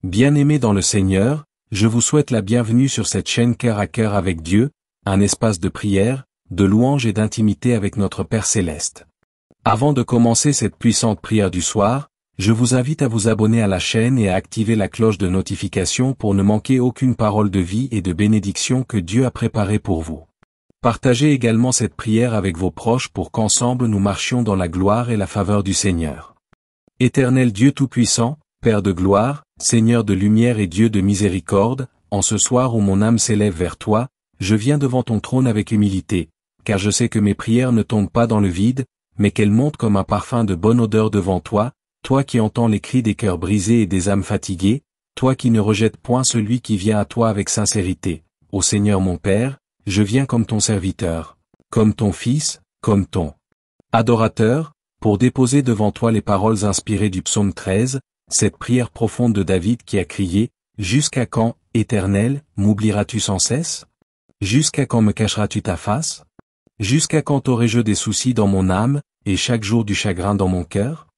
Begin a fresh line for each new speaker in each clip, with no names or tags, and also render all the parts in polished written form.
Bien-aimés dans le Seigneur, je vous souhaite la bienvenue sur cette chaîne Cœur à Cœur avec Dieu, un espace de prière, de louange et d'intimité avec notre Père Céleste. Avant de commencer cette puissante prière du soir, je vous invite à vous abonner à la chaîne et à activer la cloche de notification pour ne manquer aucune parole de vie et de bénédiction que Dieu a préparée pour vous. Partagez également cette prière avec vos proches pour qu'ensemble nous marchions dans la gloire et la faveur du Seigneur. Éternel Dieu Tout-Puissant, Père de gloire, Seigneur de lumière et Dieu de miséricorde, en ce soir où mon âme s'élève vers toi, je viens devant ton trône avec humilité, car je sais que mes prières ne tombent pas dans le vide, mais qu'elles montent comme un parfum de bonne odeur devant toi, toi qui entends les cris des cœurs brisés et des âmes fatiguées, toi qui ne rejettes point celui qui vient à toi avec sincérité. Ô Seigneur mon Père, je viens comme ton serviteur, comme ton Fils, comme ton adorateur, pour déposer devant toi les paroles inspirées du psaume 13, cette prière profonde de David qui a crié « Jusqu'à quand, Éternel, m'oublieras-tu sans cesse? Jusqu'à quand me cacheras-tu ta face? Jusqu'à quand aurai-je des soucis dans mon âme, et chaque jour du chagrin dans mon cœur?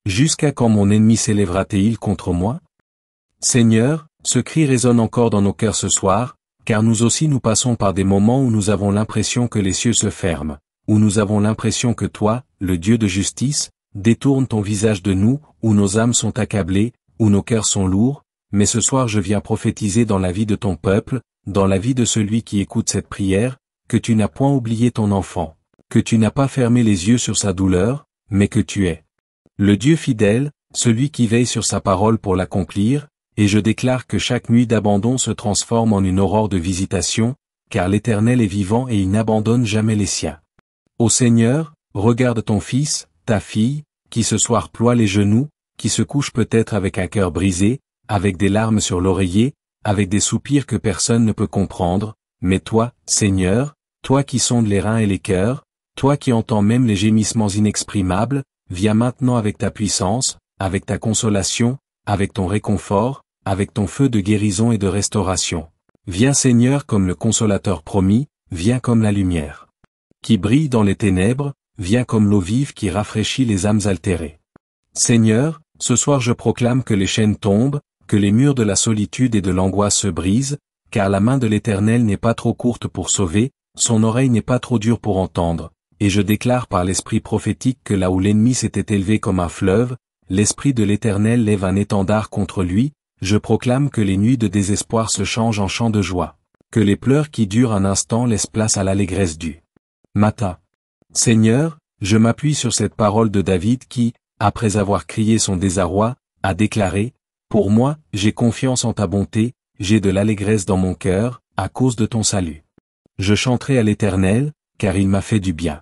Jusqu'à quand mon ennemi s'élèvera-t-il contre moi? » Seigneur, ce cri résonne encore dans nos cœurs ce soir, car nous aussi nous passons par des moments où nous avons l'impression que les cieux se ferment, où nous avons l'impression que toi, le Dieu de justice, détourne ton visage de nous, où nos âmes sont accablées, où nos cœurs sont lourds, mais ce soir je viens prophétiser dans la vie de ton peuple, dans la vie de celui qui écoute cette prière, que tu n'as point oublié ton enfant, que tu n'as pas fermé les yeux sur sa douleur, mais que tu es le Dieu fidèle, celui qui veille sur sa parole pour l'accomplir, et je déclare que chaque nuit d'abandon se transforme en une aurore de visitation, car l'Éternel est vivant et il n'abandonne jamais les siens. Ô Seigneur, regarde ton fils, ta fille, qui ce soir ploie les genoux, qui se couche peut-être avec un cœur brisé, avec des larmes sur l'oreiller, avec des soupirs que personne ne peut comprendre, mais toi, Seigneur, toi qui sondes les reins et les cœurs, toi qui entends même les gémissements inexprimables, viens maintenant avec ta puissance, avec ta consolation, avec ton réconfort, avec ton feu de guérison et de restauration. Viens Seigneur comme le consolateur promis, viens comme la lumière qui brille dans les ténèbres, viens comme l'eau vive qui rafraîchit les âmes altérées. Seigneur, ce soir je proclame que les chaînes tombent, que les murs de la solitude et de l'angoisse se brisent, car la main de l'Éternel n'est pas trop courte pour sauver, son oreille n'est pas trop dure pour entendre, et je déclare par l'esprit prophétique que là où l'ennemi s'était élevé comme un fleuve, l'Esprit de l'Éternel lève un étendard contre lui, je proclame que les nuits de désespoir se changent en chants de joie, que les pleurs qui durent un instant laissent place à l'allégresse du matin. Seigneur, je m'appuie sur cette parole de David qui, après avoir crié son désarroi, a déclaré « Pour moi, j'ai confiance en ta bonté, j'ai de l'allégresse dans mon cœur, à cause de ton salut. Je chanterai à l'Éternel, car il m'a fait du bien. »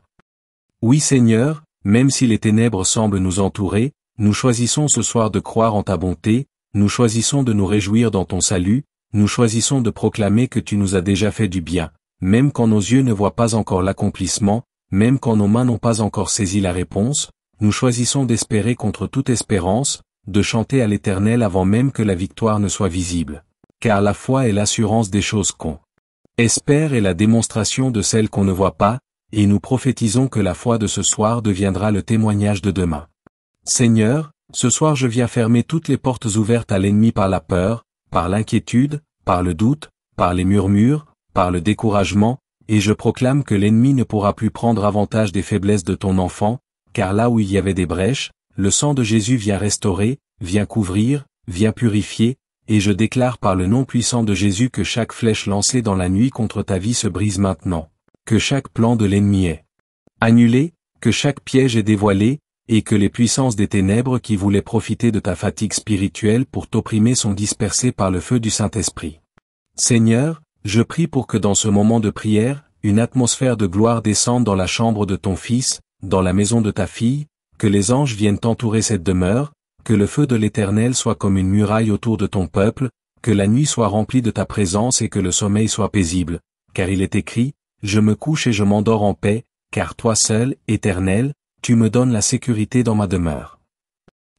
Oui Seigneur, même si les ténèbres semblent nous entourer, nous choisissons ce soir de croire en ta bonté, nous choisissons de nous réjouir dans ton salut, nous choisissons de proclamer que tu nous as déjà fait du bien, même quand nos yeux ne voient pas encore l'accomplissement, même quand nos mains n'ont pas encore saisi la réponse, nous choisissons d'espérer contre toute espérance, de chanter à l'Éternel avant même que la victoire ne soit visible. Car la foi est l'assurance des choses qu'on espère et la démonstration de celles qu'on ne voit pas, et nous prophétisons que la foi de ce soir deviendra le témoignage de demain. Seigneur, ce soir je viens fermer toutes les portes ouvertes à l'ennemi par la peur, par l'inquiétude, par le doute, par les murmures, par le découragement, et je proclame que l'ennemi ne pourra plus prendre avantage des faiblesses de ton enfant, car là où il y avait des brèches, le sang de Jésus vient restaurer, vient couvrir, vient purifier, et je déclare par le nom puissant de Jésus que chaque flèche lancée dans la nuit contre ta vie se brise maintenant, que chaque plan de l'ennemi est annulé, que chaque piège est dévoilé, et que les puissances des ténèbres qui voulaient profiter de ta fatigue spirituelle pour t'opprimer sont dispersées par le feu du Saint-Esprit. Seigneur, je prie pour que dans ce moment de prière, une atmosphère de gloire descende dans la chambre de ton Fils, dans la maison de ta fille, que les anges viennent entourer cette demeure, que le feu de l'Éternel soit comme une muraille autour de ton peuple, que la nuit soit remplie de ta présence et que le sommeil soit paisible, car il est écrit, « Je me couche et je m'endors en paix, car toi seul, Éternel, tu me donnes la sécurité dans ma demeure. »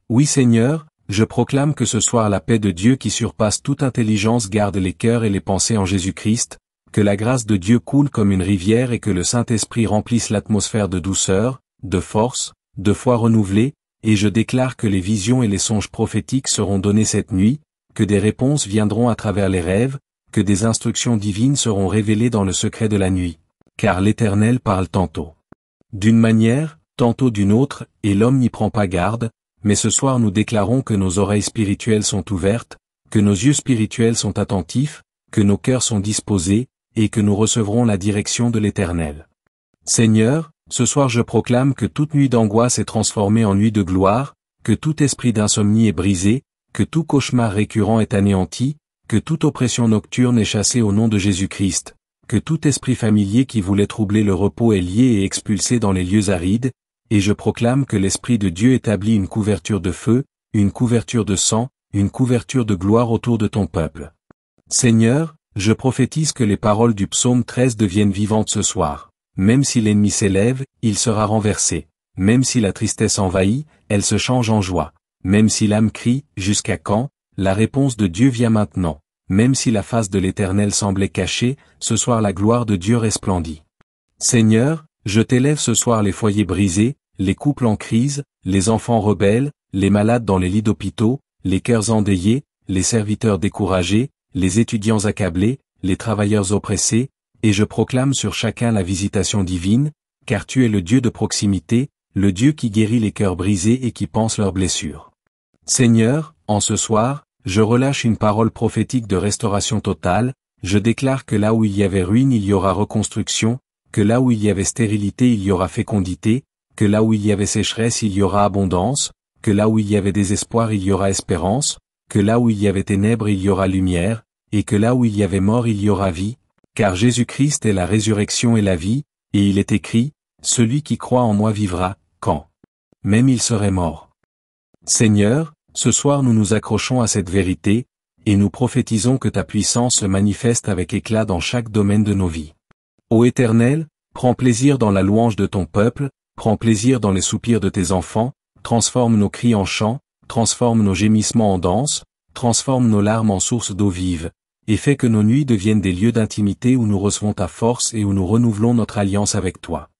Oui Seigneur, je proclame que ce soir la paix de Dieu qui surpasse toute intelligence garde les cœurs et les pensées en Jésus-Christ, que la grâce de Dieu coule comme une rivière et que le Saint-Esprit remplisse l'atmosphère de douceur, de force, de foi renouvelée, et je déclare que les visions et les songes prophétiques seront donnés cette nuit, que des réponses viendront à travers les rêves, que des instructions divines seront révélées dans le secret de la nuit. Car l'Éternel parle tantôt d'une manière, tantôt d'une autre, et l'homme n'y prend pas garde, mais ce soir nous déclarons que nos oreilles spirituelles sont ouvertes, que nos yeux spirituels sont attentifs, que nos cœurs sont disposés, et que nous recevrons la direction de l'Éternel. Seigneur, ce soir je proclame que toute nuit d'angoisse est transformée en nuit de gloire, que tout esprit d'insomnie est brisé, que tout cauchemar récurrent est anéanti, que toute oppression nocturne est chassée au nom de Jésus-Christ, que tout esprit familier qui voulait troubler le repos est lié et expulsé dans les lieux arides, et je proclame que l'Esprit de Dieu établit une couverture de feu, une couverture de sang, une couverture de gloire autour de ton peuple. Seigneur, je prophétise que les paroles du psaume 13 deviennent vivantes ce soir. Même si l'ennemi s'élève, il sera renversé. Même si la tristesse envahit, elle se change en joie. Même si l'âme crie, jusqu'à quand? La réponse de Dieu vient maintenant. Même si la face de l'Éternel semblait cachée, ce soir la gloire de Dieu resplendit. Seigneur, je t'élève ce soir les foyers brisés, les couples en crise, les enfants rebelles, les malades dans les lits d'hôpitaux, les cœurs endeuillés, les serviteurs découragés, les étudiants accablés, les travailleurs oppressés, et je proclame sur chacun la visitation divine, car tu es le Dieu de proximité, le Dieu qui guérit les cœurs brisés et qui panse leurs blessures. Seigneur, en ce soir, je relâche une parole prophétique de restauration totale, je déclare que là où il y avait ruine il y aura reconstruction, que là où il y avait stérilité il y aura fécondité, que là où il y avait sécheresse il y aura abondance, que là où il y avait désespoir il y aura espérance, que là où il y avait ténèbres il y aura lumière, et que là où il y avait mort il y aura vie, car Jésus-Christ est la résurrection et la vie, et il est écrit, « Celui qui croit en moi vivra, quand même il serait mort. » Seigneur, ce soir nous nous accrochons à cette vérité, et nous prophétisons que ta puissance se manifeste avec éclat dans chaque domaine de nos vies. Ô Éternel, prends plaisir dans la louange de ton peuple, prends plaisir dans les soupirs de tes enfants, transforme nos cris en chants, transforme nos gémissements en danse, transforme nos larmes en sources d'eau vive, et fais que nos nuits deviennent des lieux d'intimité où nous recevons ta force et où nous renouvelons notre alliance avec toi.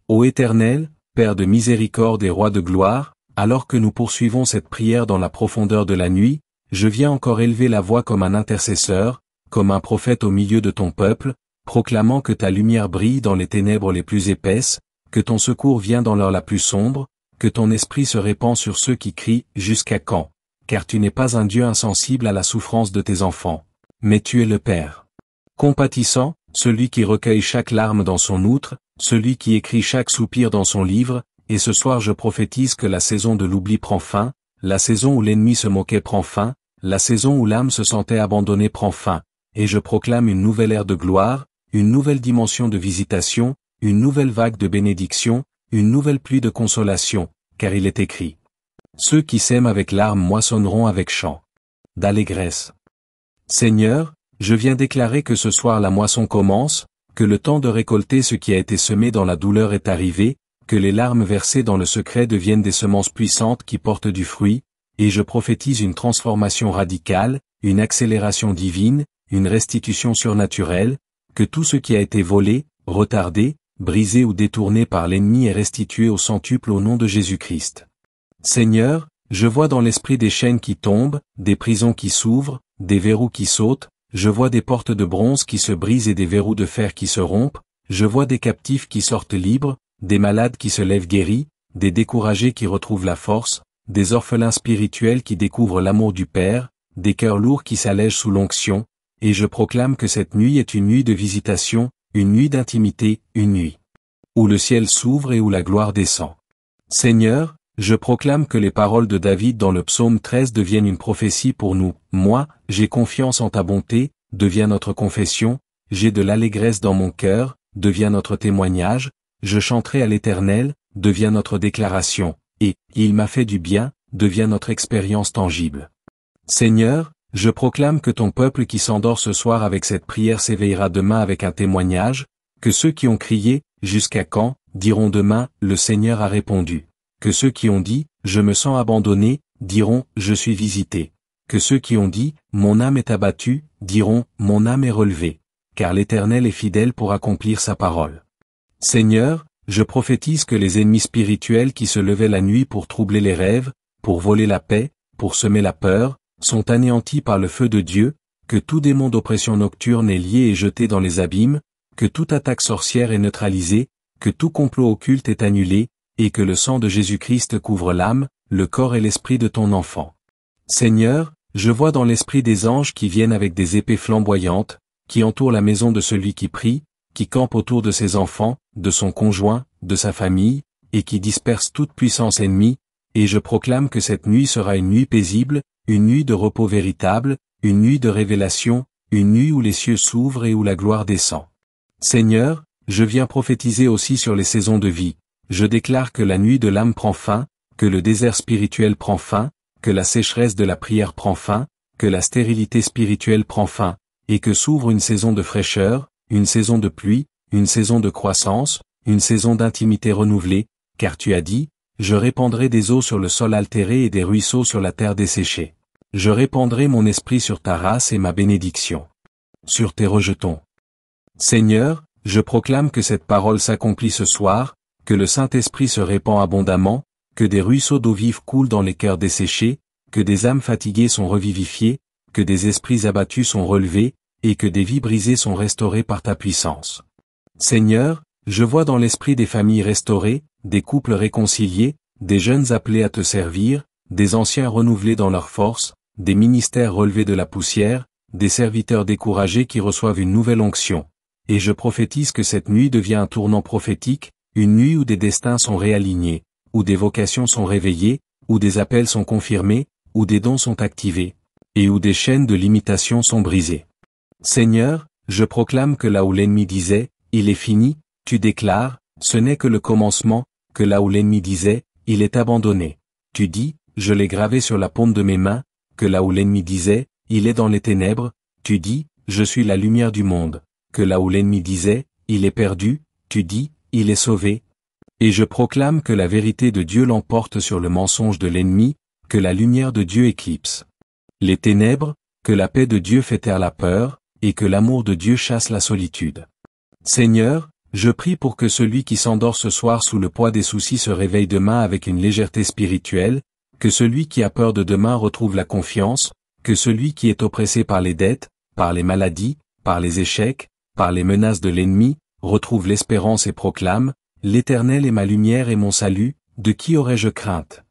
Ô Éternel, Père de miséricorde et Roi de gloire, alors que nous poursuivons cette prière dans la profondeur de la nuit, je viens encore élever la voix comme un intercesseur, comme un prophète au milieu de ton peuple, proclamant que ta lumière brille dans les ténèbres les plus épaisses, que ton secours vient dans l'heure la plus sombre, que ton esprit se répand sur ceux qui crient « Jusqu'à quand ?» Car tu n'es pas un Dieu insensible à la souffrance de tes enfants, mais tu es le Père compatissant, celui qui recueille chaque larme dans son outre, celui qui écrit chaque soupir dans son livre, et ce soir je prophétise que la saison de l'oubli prend fin, la saison où l'ennemi se moquait prend fin, la saison où l'âme se sentait abandonnée prend fin, et je proclame une nouvelle ère de gloire, une nouvelle dimension de visitation, une nouvelle vague de bénédiction, une nouvelle pluie de consolation, car il est écrit. Ceux qui sèment avec larmes moissonneront avec chant d'allégresse. Seigneur, je viens déclarer que ce soir la moisson commence, que le temps de récolter ce qui a été semé dans la douleur est arrivé, que les larmes versées dans le secret deviennent des semences puissantes qui portent du fruit, et je prophétise une transformation radicale, une accélération divine, une restitution surnaturelle, que tout ce qui a été volé, retardé, brisé ou détourné par l'ennemi est restitué au centuple au nom de Jésus-Christ. Seigneur, je vois dans l'esprit des chaînes qui tombent, des prisons qui s'ouvrent, des verrous qui sautent, je vois des portes de bronze qui se brisent et des verrous de fer qui se rompent, je vois des captifs qui sortent libres, des malades qui se lèvent guéris, des découragés qui retrouvent la force, des orphelins spirituels qui découvrent l'amour du Père, des cœurs lourds qui s'allègent sous l'onction, et je proclame que cette nuit est une nuit de visitation, une nuit d'intimité, une nuit où le ciel s'ouvre et où la gloire descend. Seigneur, je proclame que les paroles de David dans le psaume 13 deviennent une prophétie pour nous. Moi, j'ai confiance en ta bonté, devient notre confession, j'ai de l'allégresse dans mon cœur, devient notre témoignage, je chanterai à l'Éternel, devient notre déclaration, et il m'a fait du bien, devient notre expérience tangible. Seigneur, je proclame que ton peuple qui s'endort ce soir avec cette prière s'éveillera demain avec un témoignage, que ceux qui ont crié « Jusqu'à quand ?» diront demain « Le Seigneur a répondu ». Que ceux qui ont dit « Je me sens abandonné » diront « Je suis visité ». Que ceux qui ont dit « Mon âme est abattue » diront « Mon âme est relevée ». Car l'Éternel est fidèle pour accomplir sa parole. Seigneur, je prophétise que les ennemis spirituels qui se levaient la nuit pour troubler les rêves, pour voler la paix, pour semer la peur, sont anéantis par le feu de Dieu, que tout démon d'oppression nocturne est lié et jeté dans les abîmes, que toute attaque sorcière est neutralisée, que tout complot occulte est annulé, et que le sang de Jésus-Christ couvre l'âme, le corps et l'esprit de ton enfant. Seigneur, je vois dans l'esprit des anges qui viennent avec des épées flamboyantes, qui entourent la maison de celui qui prie, qui campe autour de ses enfants, de son conjoint, de sa famille, et qui disperse toute puissance ennemie, et je proclame que cette nuit sera une nuit paisible, une nuit de repos véritable, une nuit de révélation, une nuit où les cieux s'ouvrent et où la gloire descend. Seigneur, je viens prophétiser aussi sur les saisons de vie. Je déclare que la nuit de l'âme prend fin, que le désert spirituel prend fin, que la sécheresse de la prière prend fin, que la stérilité spirituelle prend fin, et que s'ouvre une saison de fraîcheur, une saison de pluie, une saison de croissance, une saison d'intimité renouvelée, car tu as dit, je répandrai des eaux sur le sol altéré et des ruisseaux sur la terre desséchée. Je répandrai mon esprit sur ta race et ma bénédiction sur tes rejetons. Seigneur, je proclame que cette parole s'accomplit ce soir, que le Saint-Esprit se répand abondamment, que des ruisseaux d'eau vive coulent dans les cœurs desséchés, que des âmes fatiguées sont revivifiées, que des esprits abattus sont relevés, et que des vies brisées sont restaurées par ta puissance. Seigneur, je vois dans l'esprit des familles restaurées, des couples réconciliés, des jeunes appelés à te servir, des anciens renouvelés dans leur force, des ministères relevés de la poussière, des serviteurs découragés qui reçoivent une nouvelle onction. Et je prophétise que cette nuit devient un tournant prophétique, une nuit où des destins sont réalignés, où des vocations sont réveillées, où des appels sont confirmés, où des dons sont activés, et où des chaînes de limitation sont brisées. Seigneur, je proclame que là où l'ennemi disait, il est fini, tu déclares, ce n'est que le commencement, que là où l'ennemi disait, il est abandonné. Tu dis, je l'ai gravé sur la paume de mes mains, que là où l'ennemi disait, il est dans les ténèbres, tu dis, je suis la lumière du monde, que là où l'ennemi disait, il est perdu, tu dis, il est sauvé. Et je proclame que la vérité de Dieu l'emporte sur le mensonge de l'ennemi, que la lumière de Dieu éclipse les ténèbres, que la paix de Dieu fait taire la peur, et que l'amour de Dieu chasse la solitude. Seigneur, je prie pour que celui qui s'endort ce soir sous le poids des soucis se réveille demain avec une légèreté spirituelle, que celui qui a peur de demain retrouve la confiance, que celui qui est oppressé par les dettes, par les maladies, par les échecs, par les menaces de l'ennemi, retrouve l'espérance et proclame, l'Éternel est ma lumière et mon salut, de qui aurais-je crainte?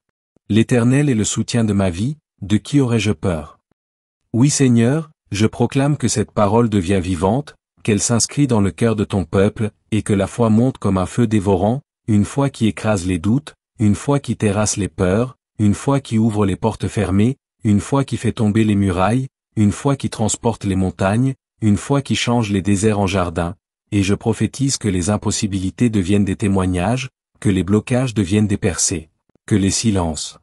L'Éternel est le soutien de ma vie, de qui aurais-je peur? Oui Seigneur, je proclame que cette parole devient vivante, qu'elle s'inscrit dans le cœur de ton peuple, et que la foi monte comme un feu dévorant, une foi qui écrase les doutes, une foi qui terrasse les peurs, une foi qui ouvre les portes fermées, une foi qui fait tomber les murailles, une foi qui transporte les montagnes, une foi qui change les déserts en jardins, et je prophétise que les impossibilités deviennent des témoignages, que les blocages deviennent des percées, que les silences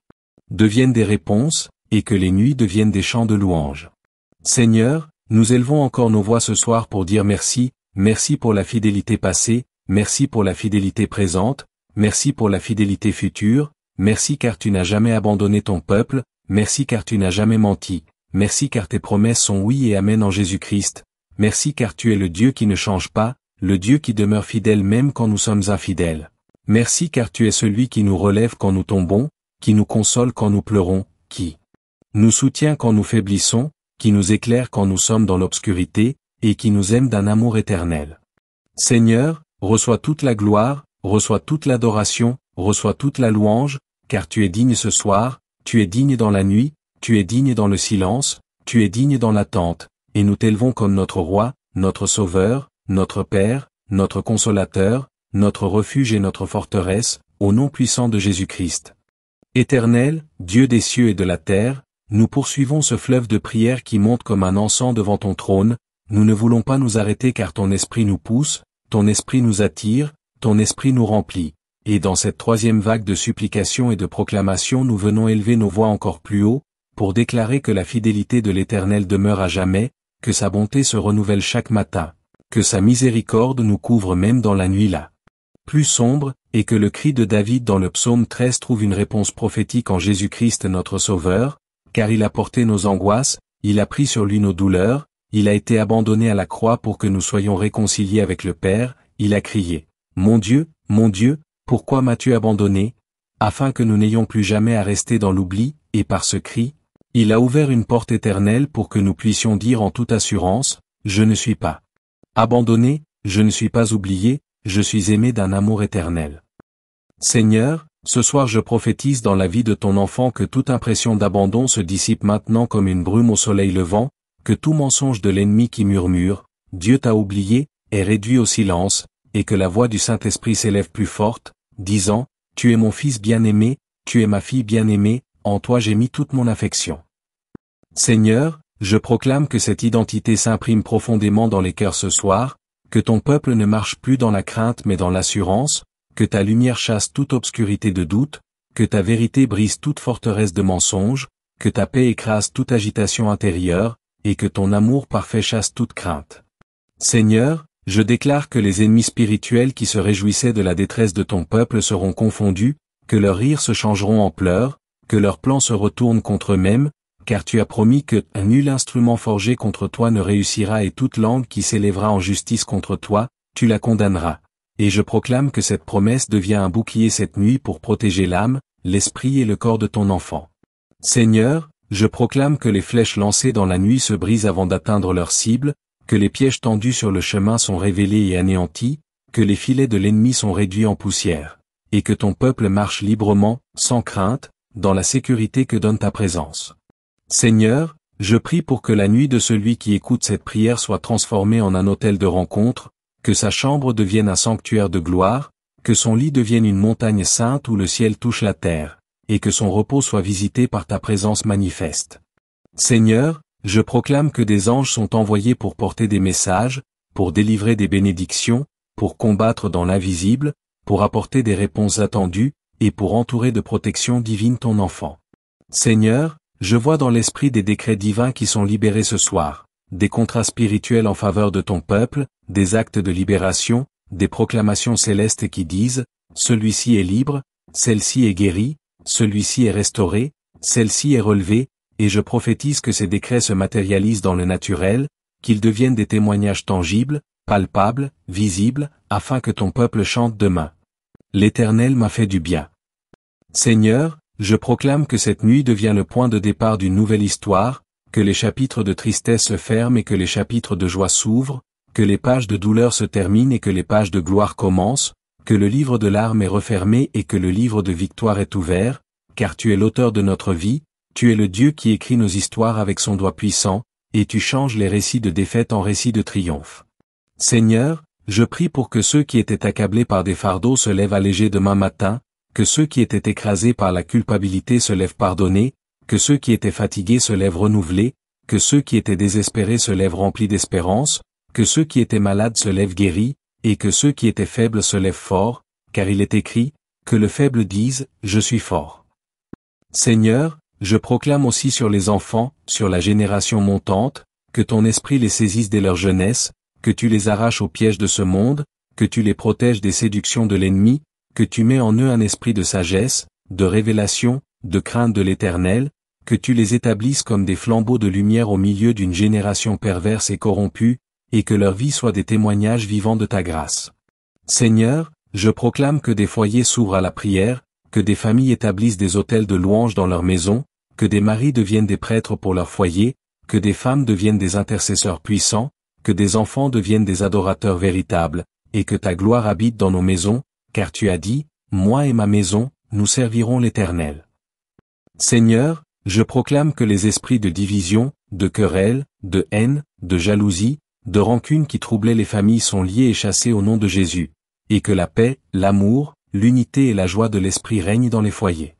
deviennent des réponses, et que les nuits deviennent des chants de louanges. Seigneur, nous élevons encore nos voix ce soir pour dire merci, merci pour la fidélité passée, merci pour la fidélité présente, merci pour la fidélité future, merci car tu n'as jamais abandonné ton peuple, merci car tu n'as jamais menti, merci car tes promesses sont oui et amen en Jésus-Christ, merci car tu es le Dieu qui ne change pas, le Dieu qui demeure fidèle même quand nous sommes infidèles. Merci car tu es celui qui nous relève quand nous tombons, qui nous console quand nous pleurons, qui nous soutient quand nous faiblissons, qui nous éclaire quand nous sommes dans l'obscurité, et qui nous aime d'un amour éternel. Seigneur, reçois toute la gloire, reçois toute l'adoration, reçois toute la louange, car tu es digne ce soir, tu es digne dans la nuit, tu es digne dans le silence, tu es digne dans l'attente, et nous t'élevons comme notre roi, notre sauveur, notre Père, notre consolateur, notre refuge et notre forteresse, au nom puissant de Jésus-Christ. Éternel, Dieu des cieux et de la terre, nous poursuivons ce fleuve de prière qui monte comme un encens devant ton trône, nous ne voulons pas nous arrêter car ton esprit nous pousse, ton esprit nous attire, ton esprit nous remplit, et dans cette troisième vague de supplication et de proclamation nous venons élever nos voix encore plus haut, pour déclarer que la fidélité de l'Éternel demeure à jamais, que sa bonté se renouvelle chaque matin, que sa miséricorde nous couvre même dans la nuit là plus sombre, et que le cri de David dans le psaume 13 trouve une réponse prophétique en Jésus-Christ notre Sauveur, car il a porté nos angoisses, il a pris sur lui nos douleurs, il a été abandonné à la croix pour que nous soyons réconciliés avec le Père, il a crié, mon Dieu, pourquoi m'as-tu abandonné? Afin que nous n'ayons plus jamais à rester dans l'oubli, et par ce cri, Il a ouvert une porte éternelle pour que nous puissions dire en toute assurance, je ne suis pas abandonné, je ne suis pas oublié, je suis aimé d'un amour éternel. Seigneur, ce soir je prophétise dans la vie de ton enfant que toute impression d'abandon se dissipe maintenant comme une brume au soleil levant, que tout mensonge de l'ennemi qui murmure, Dieu t'a oublié, est réduit au silence, et que la voix du Saint-Esprit s'élève plus forte, disant, tu es mon fils bien-aimé, tu es ma fille bien-aimée, en toi j'ai mis toute mon affection. Seigneur, je proclame que cette identité s'imprime profondément dans les cœurs ce soir, que ton peuple ne marche plus dans la crainte mais dans l'assurance, que ta lumière chasse toute obscurité de doute, que ta vérité brise toute forteresse de mensonges, que ta paix écrase toute agitation intérieure, et que ton amour parfait chasse toute crainte. Seigneur, je déclare que les ennemis spirituels qui se réjouissaient de la détresse de ton peuple seront confondus, que leurs rires se changeront en pleurs, que leurs plans se retournent contre eux-mêmes, car tu as promis que nul instrument forgé contre toi ne réussira et toute langue qui s'élèvera en justice contre toi, tu la condamneras. Et je proclame que cette promesse devient un bouclier cette nuit pour protéger l'âme, l'esprit et le corps de ton enfant. Seigneur, je proclame que les flèches lancées dans la nuit se brisent avant d'atteindre leur cible, que les pièges tendus sur le chemin sont révélés et anéantis, que les filets de l'ennemi sont réduits en poussière, et que ton peuple marche librement, sans crainte, dans la sécurité que donne ta présence. Seigneur, je prie pour que la nuit de celui qui écoute cette prière soit transformée en un autel de rencontre, que sa chambre devienne un sanctuaire de gloire, que son lit devienne une montagne sainte où le ciel touche la terre, et que son repos soit visité par ta présence manifeste. Seigneur, je proclame que des anges sont envoyés pour porter des messages, pour délivrer des bénédictions, pour combattre dans l'invisible, pour apporter des réponses attendues, et pour entourer de protection divine ton enfant. Seigneur, je vois dans l'esprit des décrets divins qui sont libérés ce soir, des contrats spirituels en faveur de ton peuple, des actes de libération, des proclamations célestes qui disent, celui-ci est libre, celle-ci est guérie, celui-ci est restauré, celle-ci est relevée, et je prophétise que ces décrets se matérialisent dans le naturel, qu'ils deviennent des témoignages tangibles, palpables, visibles, afin que ton peuple chante demain. L'Éternel m'a fait du bien. Seigneur, je proclame que cette nuit devient le point de départ d'une nouvelle histoire, que les chapitres de tristesse se ferment et que les chapitres de joie s'ouvrent, que les pages de douleur se terminent et que les pages de gloire commencent, que le livre de larmes est refermé et que le livre de victoire est ouvert, car tu es l'auteur de notre vie, tu es le Dieu qui écrit nos histoires avec son doigt puissant, et tu changes les récits de défaite en récits de triomphe. Seigneur, je prie pour que ceux qui étaient accablés par des fardeaux se lèvent allégés demain matin, que ceux qui étaient écrasés par la culpabilité se lèvent pardonnés, que ceux qui étaient fatigués se lèvent renouvelés, que ceux qui étaient désespérés se lèvent remplis d'espérance, que ceux qui étaient malades se lèvent guéris, et que ceux qui étaient faibles se lèvent forts, car il est écrit, que le faible dise, je suis fort. Seigneur, je proclame aussi sur les enfants, sur la génération montante, que ton esprit les saisisse dès leur jeunesse, que tu les arraches aux pièges de ce monde, que tu les protèges des séductions de l'ennemi, que tu mets en eux un esprit de sagesse, de révélation, de crainte de l'Éternel, que tu les établisses comme des flambeaux de lumière au milieu d'une génération perverse et corrompue, et que leur vie soit des témoignages vivants de ta grâce. Seigneur, je proclame que des foyers s'ouvrent à la prière, que des familles établissent des autels de louange dans leur maison, que des maris deviennent des prêtres pour leur foyer, que des femmes deviennent des intercesseurs puissants, que des enfants deviennent des adorateurs véritables, et que ta gloire habite dans nos maisons, car tu as dit, moi et ma maison, nous servirons l'Éternel. Seigneur, je proclame que les esprits de division, de querelle, de haine, de jalousie, de rancune qui troublaient les familles sont liés et chassés au nom de Jésus, et que la paix, l'amour, l'unité et la joie de l'esprit règnent dans les foyers.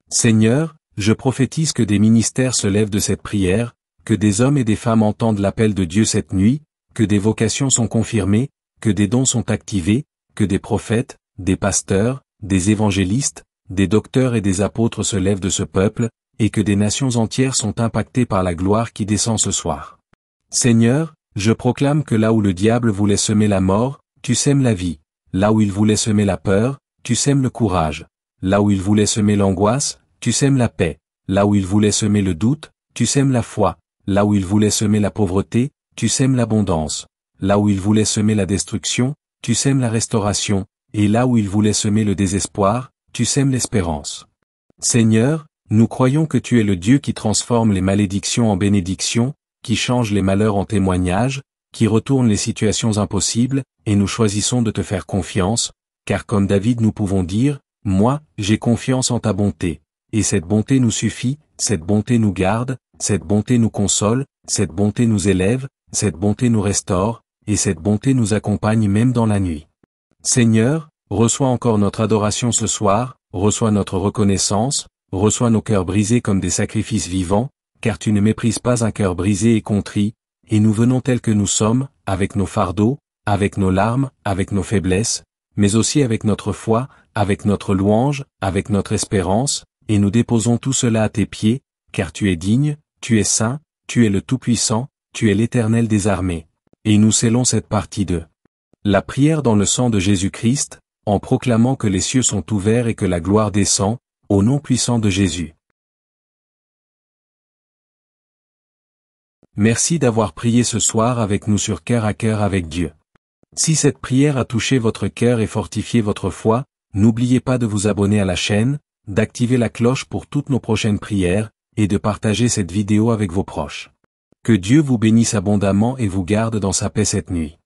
Seigneur, je prophétise que des ministères se lèvent de cette prière, que des hommes et des femmes entendent l'appel de Dieu cette nuit, que des vocations sont confirmées, que des dons sont activés, que des prophètes, des pasteurs, des évangélistes, des docteurs et des apôtres se lèvent de ce peuple, et que des nations entières sont impactées par la gloire qui descend ce soir. Seigneur, je proclame que là où le diable voulait semer la mort, tu sèmes la vie, là où il voulait semer la peur, tu sèmes le courage, là où il voulait semer l'angoisse, tu sèmes la paix, là où il voulait semer le doute, tu sèmes la foi, là où il voulait semer la pauvreté, tu sèmes l'abondance, là où il voulait semer la destruction, tu sèmes la restauration, et là où il voulait semer le désespoir, tu sèmes l'espérance. Seigneur, Nous croyons que tu es le Dieu qui transforme les malédictions en bénédictions, qui change les malheurs en témoignages, qui retourne les situations impossibles, et nous choisissons de te faire confiance, car comme David nous pouvons dire, « Moi, j'ai confiance en ta bonté. » Et cette bonté nous suffit, cette bonté nous garde, cette bonté nous console, cette bonté nous élève, cette bonté nous restaure, et cette bonté nous accompagne même dans la nuit. Seigneur, reçois encore notre adoration ce soir, reçois notre reconnaissance, reçois nos cœurs brisés comme des sacrifices vivants, car tu ne méprises pas un cœur brisé et contrit, et nous venons tels que nous sommes, avec nos fardeaux, avec nos larmes, avec nos faiblesses, mais aussi avec notre foi, avec notre louange, avec notre espérance, et nous déposons tout cela à tes pieds, car tu es digne, tu es saint, tu es le Tout-Puissant, tu es l'Éternel des armées. Et nous scellons cette partie de la prière dans le sang de Jésus-Christ, en proclamant que les cieux sont ouverts et que la gloire descend, au nom puissant de Jésus. Merci d'avoir prié ce soir avec nous sur Cœur à Cœur avec Dieu. Si cette prière a touché votre cœur et fortifié votre foi, n'oubliez pas de vous abonner à la chaîne, d'activer la cloche pour toutes nos prochaines prières, et de partager cette vidéo avec vos proches. Que Dieu vous bénisse abondamment et vous garde dans sa paix cette nuit.